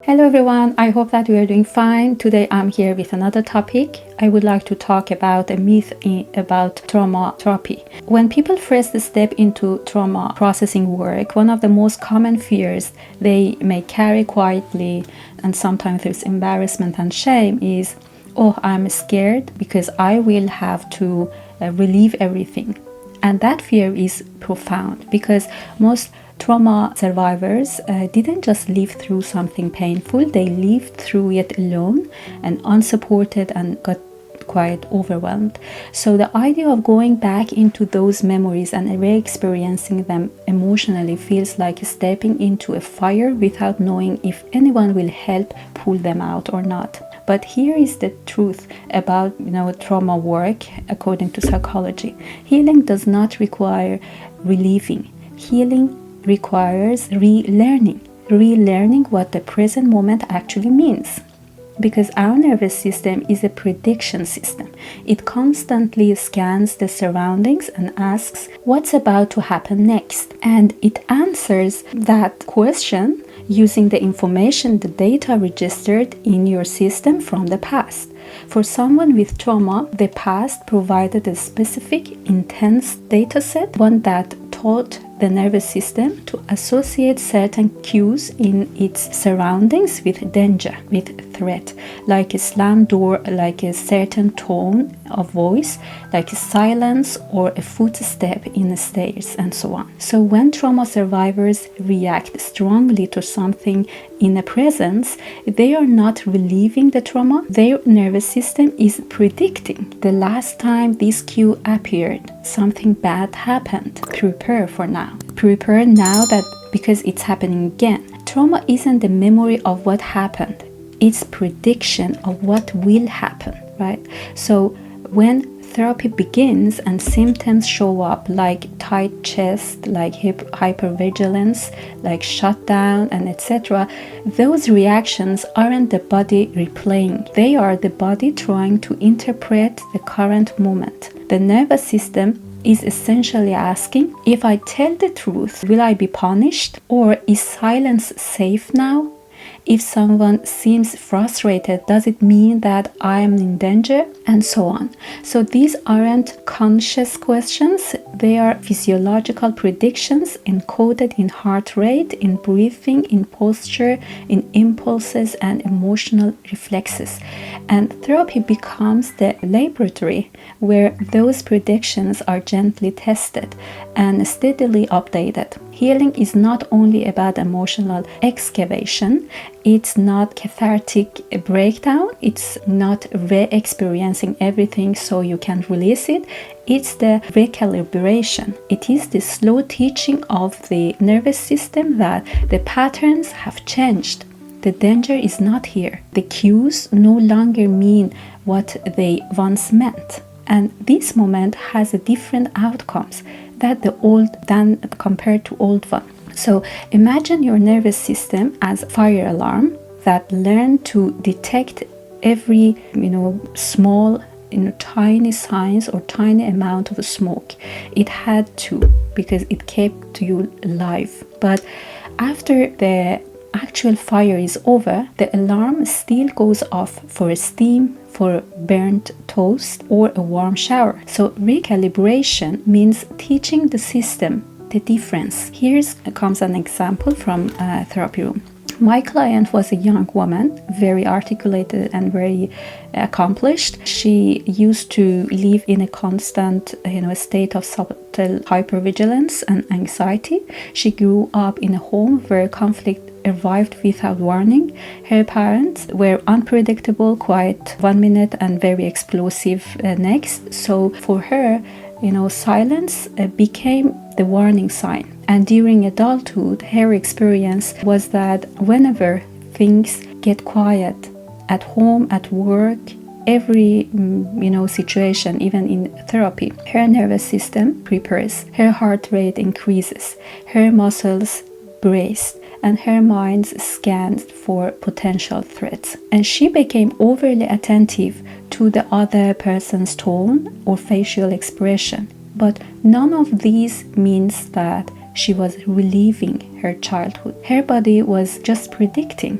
Hello everyone, I hope that you are doing fine. Today I'm here with another topic. I would like to talk about a myth about trauma therapy. When people first step into trauma processing work, one of the most common fears they may carry quietly, and sometimes there's embarrassment and shame, is, oh, I'm scared because I will have to relieve everything. And that fear is profound because most trauma survivors didn't just live through something painful, they lived through it alone and unsupported and got quite overwhelmed. So the idea of going back into those memories and re-experiencing them emotionally feels like stepping into a fire without knowing if anyone will help pull them out or not. But here is the truth about trauma work according to psychology. Healing does not require relieving. Healing requires relearning what the present moment actually means. Because our nervous system is a prediction system. It constantly scans the surroundings and asks what's about to happen next. And it answers that question using the information, the data registered in your system from the past. For someone with trauma, the past provided a specific, intense data set, one that taught the nervous system to associate certain cues in its surroundings with danger, with threat, like a slammed door, like a certain tone of voice, like a silence or a footstep in the stairs, and so on. So when trauma survivors react strongly to something in the presence, they are not relieving the trauma. Their nervous system is predicting the last time this cue appeared, something bad happened. Prepare for now. Prepare now that because it's happening again. Trauma isn't the memory of what happened. It's prediction of what will happen, right? So when therapy begins and symptoms show up like tight chest, like hypervigilance, like shutdown, and etc., those reactions aren't the body replaying. They are the body trying to interpret the current moment. The nervous system is essentially asking, if I tell the truth, will I be punished? Or is silence safe now? If someone seems frustrated, does it mean that I am in danger? And so on. So these aren't conscious questions, they are physiological predictions encoded in heart rate, in breathing, in posture, in impulses and emotional reflexes. And therapy becomes the laboratory where those predictions are gently tested and steadily updated. Healing is not only about emotional excavation, it's not cathartic breakdown, it's not re-experiencing everything so you can release it. It's the recalibration. It is the slow teaching of the nervous system that the patterns have changed. The danger is not here. The cues no longer mean what they once meant. And this moment has a different outcomes than compared to old one. So imagine your nervous system as a fire alarm that learned to detect every small tiny signs or tiny amount of smoke. It had to, because it kept you alive. But after the actual fire is over, the alarm still goes off for a steam, for burnt toast, or a warm shower. So recalibration means teaching the system the difference. Here comes an example from a therapy room. My client was a young woman, very articulated and very accomplished. She used to live in a constant state of subtle hypervigilance and anxiety. She grew up in a home where conflict arrived without warning. Her parents were unpredictable, quiet 1 minute and very explosive next. So for her, silence became the warning sign. And during adulthood, her experience was that whenever things get quiet, at home, at work, every situation, even in therapy, her nervous system prepares, her heart rate increases, her muscles brace, and her mind scanned for potential threats. And she became overly attentive to the other person's tone or facial expression. But none of these means that she was reliving her childhood. Her body was just predicting,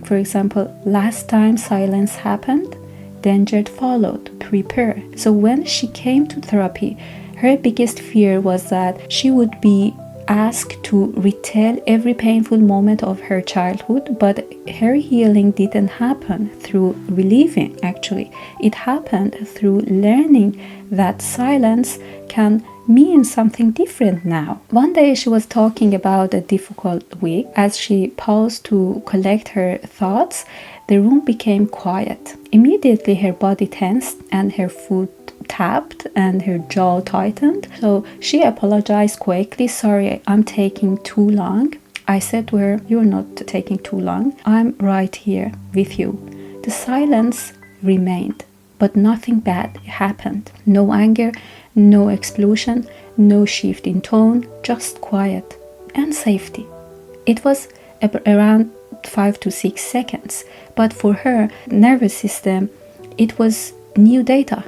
for example, last time silence happened, danger followed, prepare. So when she came to therapy, her biggest fear was that she would be asked to retell every painful moment of her childhood, but her healing didn't happen through reliving. Actually, it happened through learning that silence can mean something different now. One day she was talking about a difficult week. As she paused to collect her thoughts, the room became quiet. Immediately her body tensed and her foot tapped and her jaw tightened. So she apologized quickly. Sorry, I'm taking too long. I said to her, you're not taking too long. I'm right here with you. The silence remained, but nothing bad happened. No anger, no explosion, no shift in tone, just quiet and safety. It was around 5 to 6 seconds, but for her nervous system, it was new data.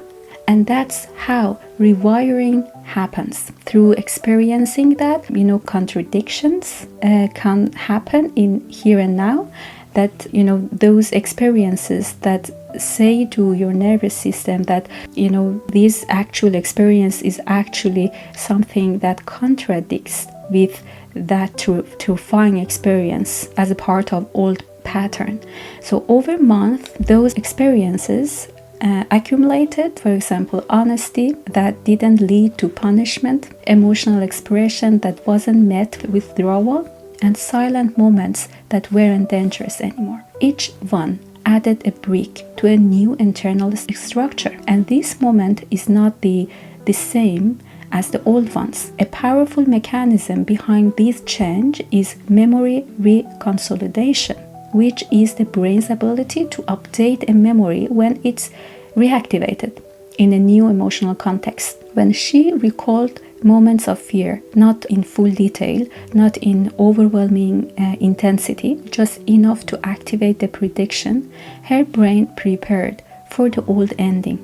And that's how rewiring happens. Through experiencing that, contradictions can happen in here and now. That, those experiences that say to your nervous system that, this actual experience is actually something that contradicts with that terrifying experience as a part of old pattern. So over months, those experiences accumulated, for example, honesty that didn't lead to punishment, emotional expression that wasn't met with withdrawal, and silent moments that weren't dangerous anymore. Each one added a brick to a new internal structure, and this moment is not the same as the old ones. A powerful mechanism behind this change is memory reconsolidation, which is the brain's ability to update a memory when it's reactivated in a new emotional context. When she recalled moments of fear, not in full detail, not in overwhelming intensity, just enough to activate the prediction, her brain prepared for the old ending.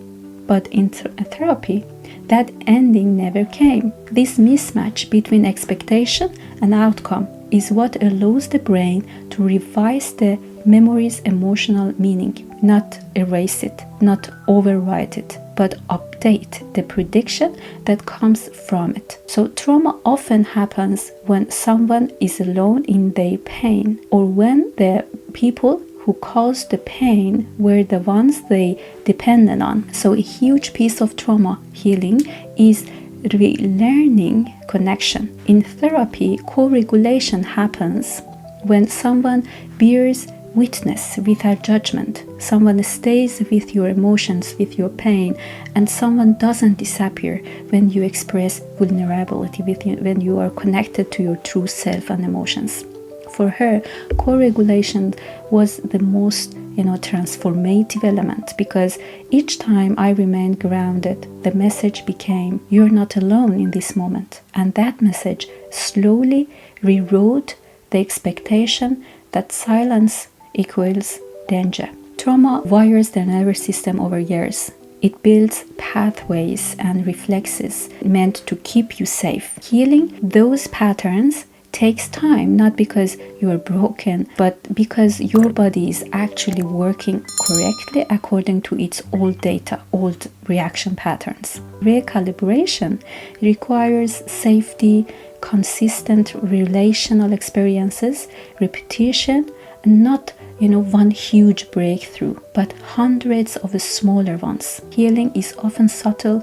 But in therapy, that ending never came. This mismatch between expectation and outcome is what allows the brain to revise the memory's emotional meaning, not erase it, not overwrite it, but update the prediction that comes from it. So trauma often happens when someone is alone in their pain, or when the people who caused the pain were the ones they depended on. So a huge piece of trauma healing is relearning connection. In therapy, co-regulation happens when someone bears witness without judgment. Someone stays with your emotions, with your pain, and someone doesn't disappear when you express vulnerability, when you are connected to your true self and emotions. For her, co-regulation was the most transformative element, because each time I remained grounded, the message became, you're not alone in this moment. And that message slowly rewrote the expectation that silence equals danger. Trauma wires the nervous system over years. It builds pathways and reflexes meant to keep you safe. Healing those patterns takes time, not because you are broken, but because your body is actually working correctly according to its old data, old reaction patterns. Recalibration requires safety, consistent relational experiences, repetition, and not one huge breakthrough, but hundreds of smaller ones. Healing is often subtle,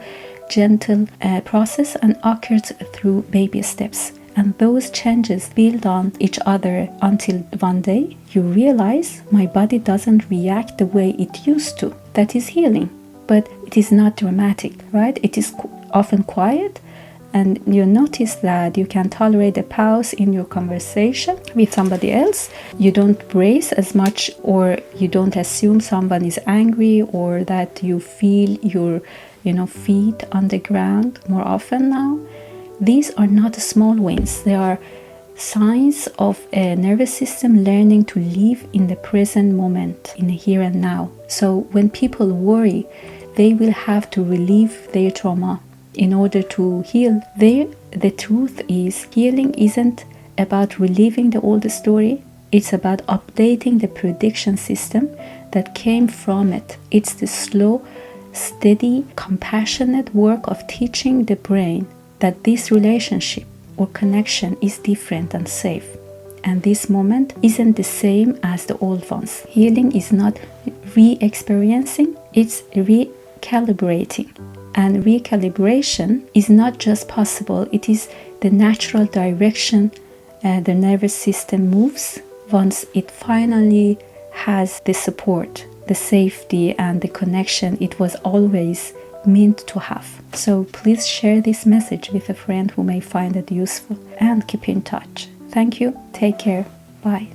gentle process and occurs through baby steps. And those changes build on each other until one day you realize, my body doesn't react the way it used to. That is healing. But it is not dramatic, right? It is often quiet, and you notice that you can tolerate a pause in your conversation with somebody else. You don't brace as much, or you don't assume someone is angry, or that you feel your feet on the ground more often now. These are not small wins. They are signs of a nervous system learning to live in the present moment, in the here and now. So when people worry, they will have to relieve their trauma in order to heal their the truth is, healing isn't about reliving the old story. It's about updating the prediction system that came from it. It's the slow, steady, compassionate work of teaching the brain that this relationship or connection is different and safe. And this moment isn't the same as the old ones. Healing is not re-experiencing, it's recalibrating. And recalibration is not just possible, it is the natural direction the nervous system moves once it finally has the support, the safety, and the connection it was always meant to have. So please share this message with a friend who may find it useful and keep in touch. Thank you. Take care. Bye.